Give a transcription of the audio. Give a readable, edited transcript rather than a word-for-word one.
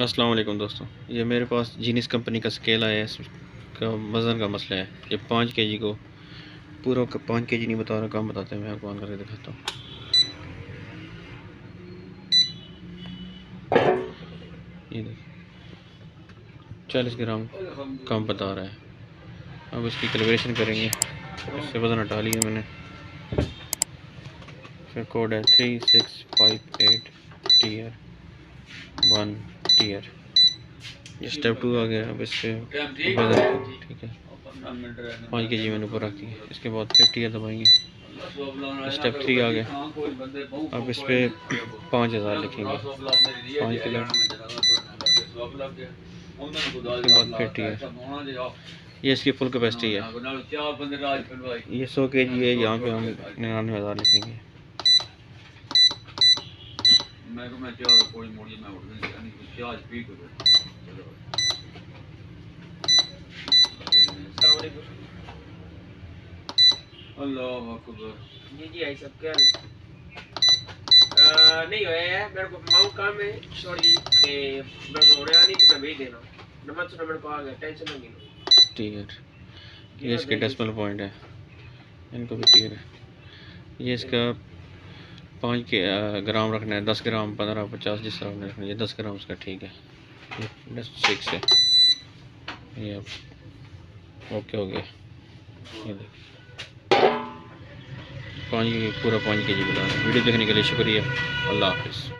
अस्सलाम वालेकुम दोस्तों, ये मेरे पास जीनियस कंपनी का स्केल आया है। इसका वज़न का मसला है। ये 5 केजी को पूरा 5 केजी नहीं बता रहा, कम बताते हैं। मैं आपको ऑन करके दिखाता हूँ। ये देखिए 40 ग्राम कम बता रहा है। अब इसकी कैलिब्रेशन करेंगे। इससे वज़न हटा लिया मैंने। फिर कोड है 3658 टीयर 1 टीयर। ये स्टेप 2 आ गया। अब इसके वज़न ठीक है 5 केजी मैंने ऊपर रखी है। इसके बाद फिर टीयर दबाएंगे। स्टेप 3 आ गया। अब इस पर 5000 लिखेंगे 5 किलो। उसके बाद फिर टीयर। ये इसकी फुल कैपेसिटी है। ये 100 केजी है। यहाँ पे हम 99,000 लिखेंगे। अल्लाह अकबर। जी आई सब क्या नहीं होया है। मेरे को माउंट काम है थोड़ी ते मेरे को होने आनी तो मैं भेज देना। नंबर से मेरे को आ गया, टेंशन नहीं लो। ठीक है। ये इसके डेसिमल पॉइंट है। इनको भी क्लियर है। ये इसका 5 ग्राम रखना है। 10 ग्राम 15 50 जिस तरह रखना है। ये 10 ग्राम उसका ठीक है। ये 6 है। ये अब ओके हो गया। ये देखिए 5 पूरा 5 केजी बता रहा है। वीडियो देखने के लिए शुक्रिया। अल्लाह हाफिज़।